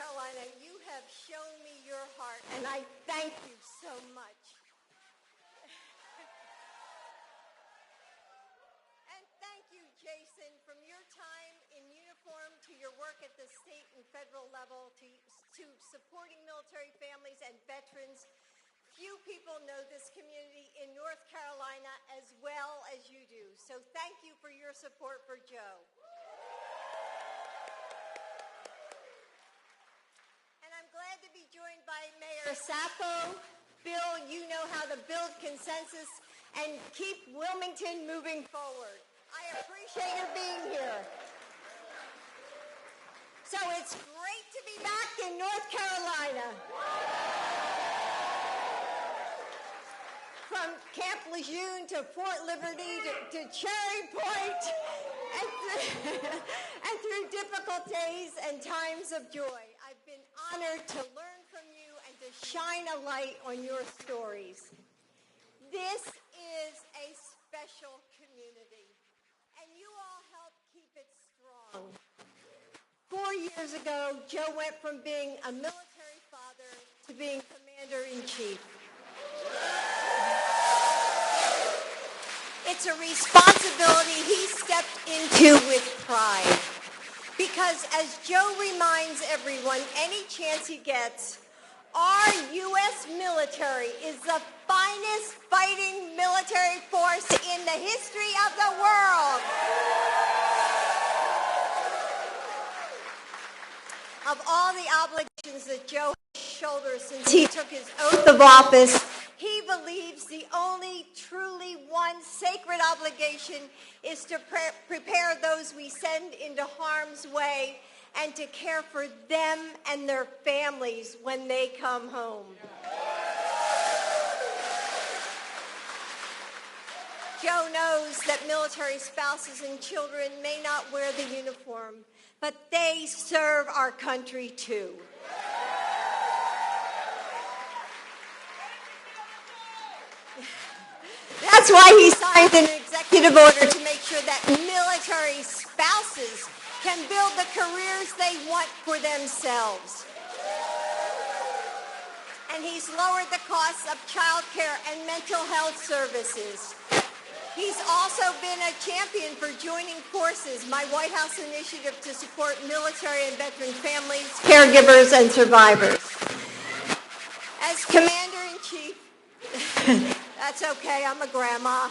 Carolina, you have shown me your heart, and I thank you so much. And thank you, Jason, from your time in uniform to your work at the state and federal level to supporting military families and veterans. Few people know this community in North Carolina as well as you do. So thank you for your support for Joe. And I'm glad to be joined by Mayor Sappho. Bill, you know how to build consensus and keep Wilmington moving forward. I appreciate your being here. So it's great to be back in North Carolina. From Camp Lejeune to Fort Liberty to Cherry Point, and through difficult days and times of joy. I've been honored to learn from you and to shine a light on your stories. This is a special community, and you all help keep it strong. 4 years ago, Joe went from being a military father to being commander-in-chief. It's a responsibility he stepped into with pride. Because as Joe reminds everyone, any chance he gets, our U.S. military is the finest fighting military force in the history of the world. Of all the obligations that Joe has shouldered since he took his oath of office, he believes the only truly one sacred obligation is to prepare those we send into harm's way and to care for them and their families when they come home. Joe knows that military spouses and children may not wear the uniform, but they serve our country too. That's why he signed an executive order to make sure that military spouses can build the careers they want for themselves. And he's lowered the costs of child care and mental health services. He's also been a champion for joining forces, my White House initiative to support military and veteran families, caregivers, and survivors. As Commander-in-Chief, that's okay, I'm a grandma.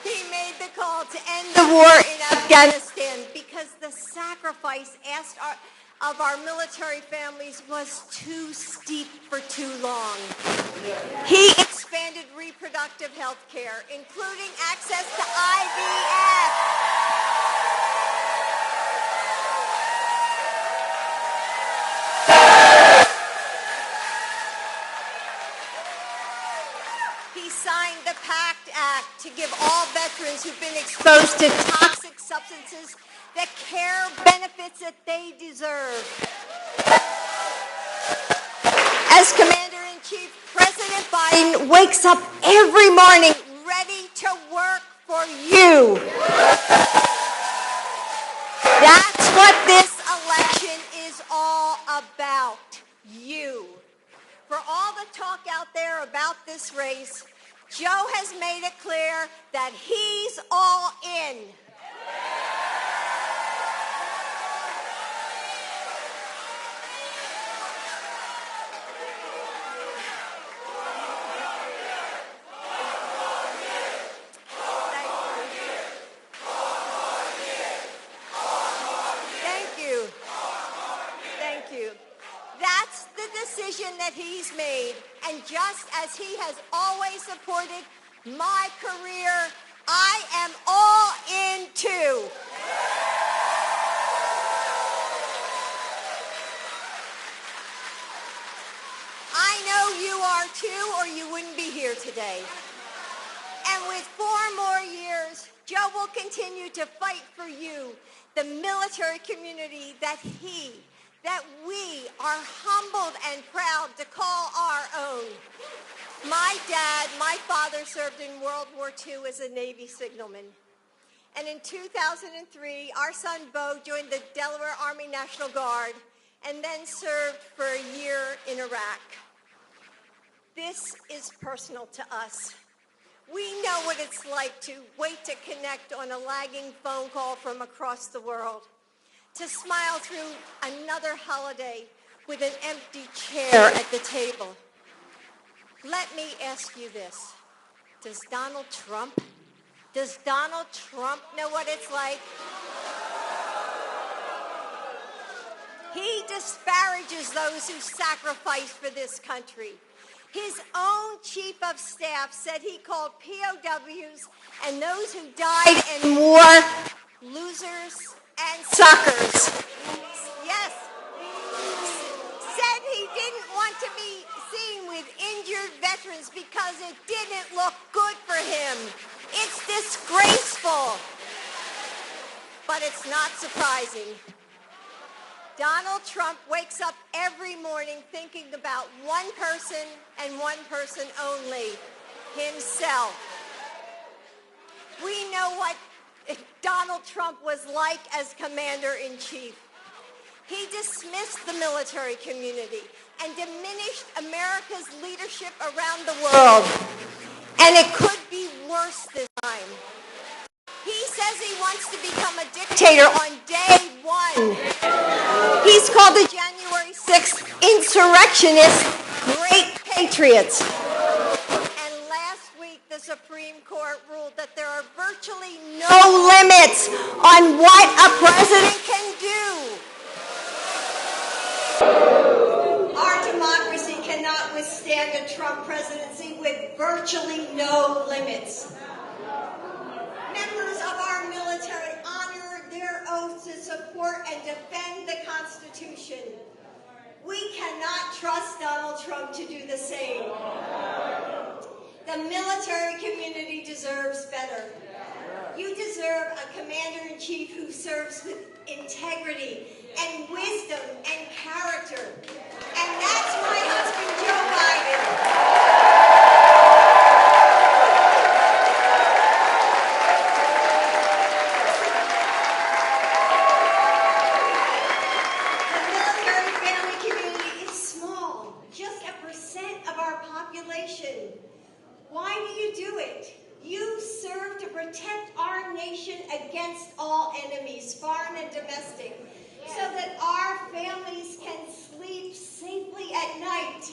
He made the call to end the war in Afghanistan because the sacrifice asked of our military families was too steep for too long. He expanded reproductive health care, including access to IVF. He signed the PACT Act to give all veterans who've been exposed to toxic substances the care benefits that they deserve. As Commander-in-Chief, President Biden wakes up every morning ready to work for you. That's what this election is all about, you. For all the talk out there about this race, Joe has made it clear that he's all in. That he's made, and just as he has always supported my career, I am all in too. I know you are too, or you wouldn't be here today. And with 4 more years, Joe will continue to fight for you, the military community that we are humbled and proud to call our own. My father served in World War II as a Navy signalman. And in 2003, our son Bo joined the Delaware Army National Guard and then served for a year in Iraq. This is personal to us. We know what it's like to wait to connect on a lagging phone call from across the world, to smile through another holiday with an empty chair at the table. Let me ask you this. Does Donald Trump know what it's like? He disparages those who sacrifice for this country. His own chief of staff said he called POWs and those who died in war losers and suckers. Yes. Said he didn't want to be seen with injured veterans because it didn't look good for him. It's disgraceful. But it's not surprising. Donald Trump wakes up every morning thinking about one person and one person only, himself. We know what Donald Trump was like as commander-in-chief. He dismissed the military community and diminished America's leadership around the world. And it could be worse this time. He says he wants to become a dictator on day one. He's called the January 6th insurrectionists great patriots. And last week, the Supreme Court ruled that there are virtually no limits on what a president can do. Our democracy cannot withstand a Trump presidency with virtually no limits. Members of our military honor their oath to support and defend the Constitution. We cannot trust Donald Trump to do the same. The military community deserves better. You deserve a commander-in-chief who serves with integrity and wisdom and character. And that's my husband, Joe Biden. Why do you do it? You serve to protect our nation against all enemies, foreign and domestic, so that our families can sleep safely at night.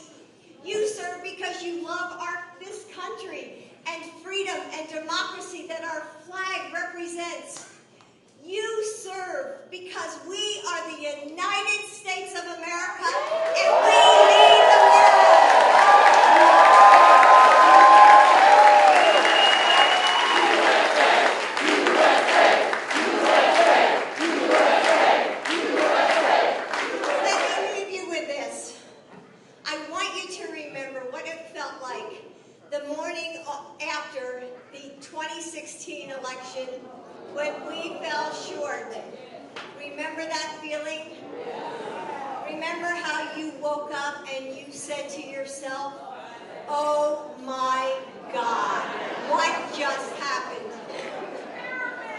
You serve because you love this country and freedom and democracy that our flag represents. You serve because we are the United States of America and we lead the world. Election when we fell short. Remember that feeling? Remember how you woke up and you said to yourself, oh my God, what just happened?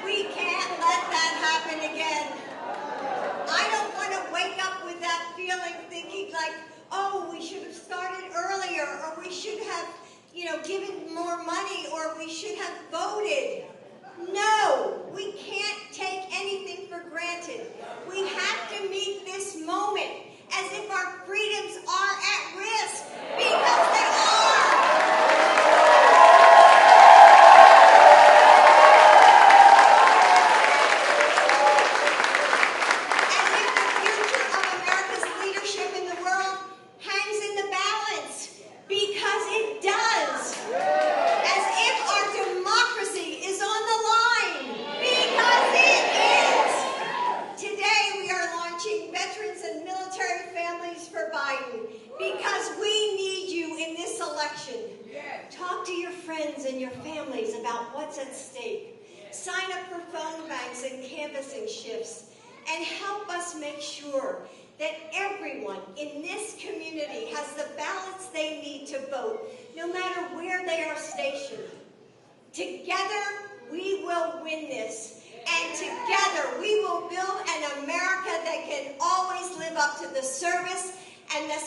We can't let that happen again. I don't want to wake up with that feeling thinking like, oh, we should have started earlier, or we should have, given more money, or we should have voted. No, we can't take anything for granted. We have to meet this moment as if our freedoms are at risk, because they are. As if the future of America's leadership in the world hangs in the balance, because it does. As if our democracy is on the line, because it is. Today we are launching Veterans and Military Families for Biden, because we need you in this election. Talk to your friends and your families about what's at stake. Sign up for phone banks and canvassing shifts, and help us make sure that everyone in this community has the ballots they need to vote, no matter where they are stationed. Together, we will win this, to the service and the